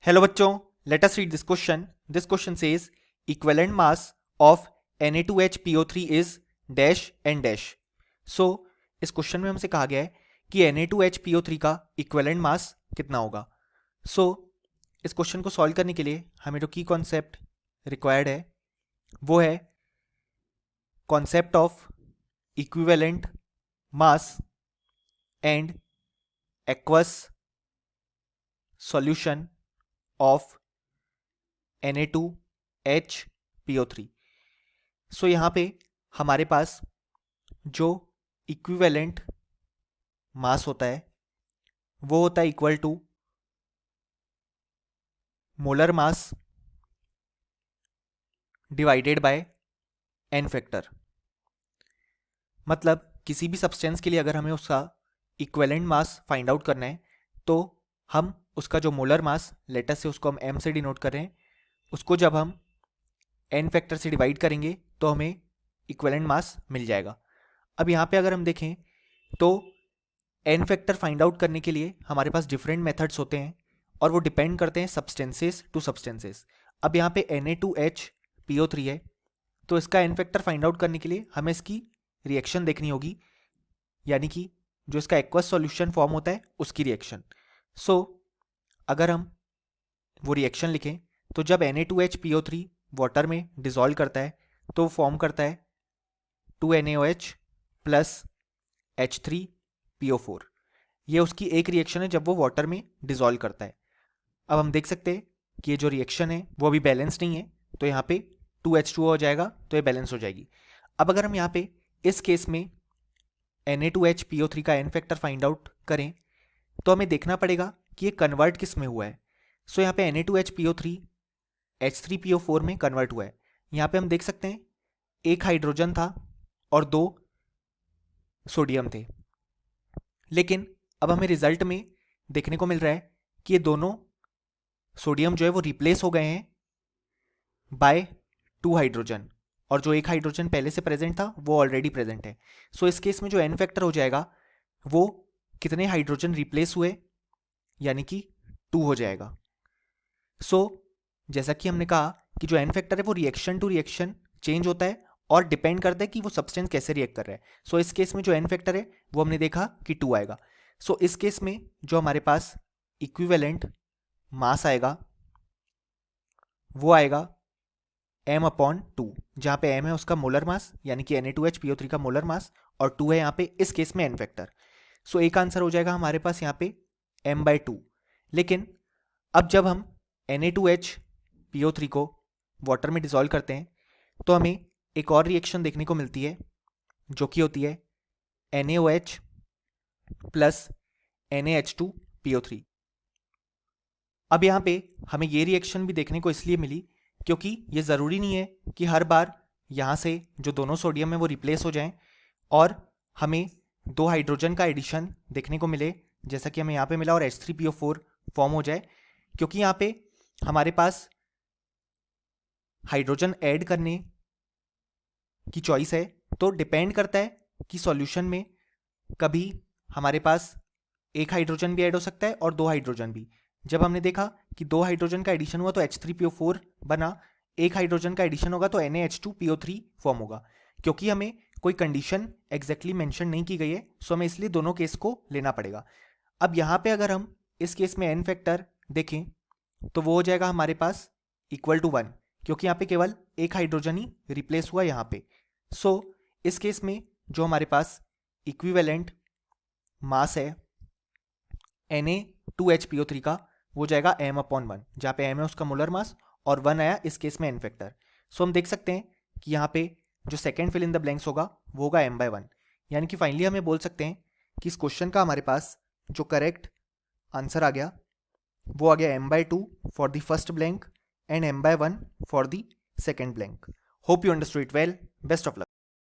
Hello बच्चों, let us read this question. This question says equivalent mass of Na2HPO3 is dash and dash. So इस question में हमसे कहा गया है कि Na2HPO3 का इक्विवेलेंट मास कितना होगा. सो इस क्वेश्चन को सॉल्व करने के लिए हमें जो की कॉन्सेप्ट रिक्वायर्ड है वो है concept of equivalent mass and aqueous solution of Na2HPO3. सो यहाँ पे हमारे पास जो इक्विवेलेंट मास होता है वो होता है equal to molar mass divided by n factor. मतलब किसी भी सब्सटेंस के लिए अगर हमें उसका इक्विवेलेंट मास फाइंड आउट करना है तो हम उसका जो मोलर मास लेटस से उसको हम m से डिनोट कर रहे हैं उसको जब हम n फैक्टर से डिवाइड करेंगे तो हमें इक्विवेलेंट मास मिल जाएगा. अब यहाँ पे अगर हम देखें तो n फैक्टर फाइंड आउट करने के लिए हमारे पास डिफरेंट मेथड्स होते हैं और वो डिपेंड करते हैं सब्सटेंसेस टू सब्सटेंसेस. अब यहाँ पे Na2HPO3 है तो इसका n फैक्टर फाइंड आउट करने के लिए हमें इसकी रिएक्शन देखनी होगी, यानी कि जो इसका एक्वस सॉल्यूशन फॉर्म होता है उसकी रिएक्शन. सो अगर हम वो रिएक्शन लिखें तो जब Na2HPO3 वाटर में डिसॉल्व करता है तो वो फॉर्म करता है 2NaOH प्लस H3PO4. ये उसकी एक रिएक्शन है जब वो वाटर में डिसॉल्व करता है. अब हम देख सकते हैं कि ये जो रिएक्शन है वो अभी बैलेंस नहीं है तो यहाँ पे 2H2O हो जाएगा तो ये बैलेंस हो जाएगी. अब अगर हम यहाँ पे इस केस में Na2HPO3 का n फैक्टर फाइंड आउट करें तो हमें देखना पड़ेगा कि ये कन्वर्ट किस में हुआ है. सो यहाँ पे Na2HPO3 H3PO4 में कन्वर्ट हुआ है. यहाँ पे हम देख सकते हैं एक हाइड्रोजन था और 2 सोडियम थे, लेकिन अब हमें रिजल्ट में देखने को मिल रहा है कि ये दोनों सोडियम जो है वो रिप्लेस हो गए हैं बाय 2 हाइड्रोजन और जो एक हाइड्रोजन पहले से प्रेजेंट था वो ऑलरेडी प्रेजेंट है. सो इस केस में जो n फैक्टर हो जाएगा वो कितने हाइड्रोजन रिप्लेस हुए यानी कि 2 हो जाएगा. सो जैसा कि हमने कहा कि जो n फैक्टर है वो रिएक्शन टू रिएक्शन चेंज होता है और डिपेंड करता है कि वो सब्सटेंस कैसे रिएक्ट कर रहा है. सो इस केस में जो n फैक्टर है वो हमने देखा कि 2 आएगा. सो इस केस में जो हमारे पास इक्विवेलेंट मास आएगा वो आएगा m/2, जहाँ पे m है उसका मोलर मास यानी कि Na2HPO3 का मोलर मास और 2 है यहाँ पे इस केस में n फैक्टर. सो एक आंसर हो जाएगा हमारे पास यहाँ पे m/2. लेकिन अब जब हम Na2HPO3 को वाटर में डिसॉल्व करते हैं तो हमें एक और रिएक्शन देखने को मिलती है जो कि होती है NaOH प्लस NaH2PO3. अब यहाँ पे हमें ये रिएक्शन भी देखने को इसलिए मिली क्योंकि ये ज़रूरी नहीं है कि हर बार यहाँ से जो दोनों सोडियम है वो रिप्लेस हो जाएं और हमें 2 हाइड्रोजन का एडिशन देखने को मिले जैसा कि हमें यहाँ पे मिला और H3PO4 फॉर्म हो जाए, क्योंकि यहाँ पे हमारे पास हाइड्रोजन ऐड करने की चॉइस है. तो डिपेंड करता है कि सॉल्यूशन में कभी हमारे पास एक हाइड्रोजन भी ऐड हो सकता है और 2 हाइड्रोजन भी. जब हमने देखा कि 2 हाइड्रोजन का एडिशन हुआ तो H3PO4 बना, एक हाइड्रोजन का एडिशन होगा तो NaH2PO3 फॉर्म होगा. क्योंकि हमें कोई कंडीशन एग्जैक्टली मेंशन नहीं की गई है सो हमें इसलिए दोनों केस को लेना पड़ेगा. अब यहाँ पे अगर हम इस केस में n फैक्टर देखें तो वो हो जाएगा हमारे पास इक्वल टू 1, क्योंकि यहाँ पे केवल एक हाइड्रोजन ही रिप्लेस हुआ यहाँ पे. सो इस केस में जो हमारे पास इक्विवेलेंट मास है Na2HPO3 का वो जाएगा m/1, जहाँ पे m है उसका मोलर मास और 1 आया इस केस में n फैक्टर. सो हम देख सकते हैं कि यहाँ पे जो second fill in the blanks होगा वो होगा m/1. यानी कि फाइनली हमें बोल सकते हैं कि इस क्वेश्चन का हमारे पास जो करेक्ट आंसर आ गया वो आ गया m/2 for the first blank and m/1 for the second blank. Hope you understood it well. Best of luck.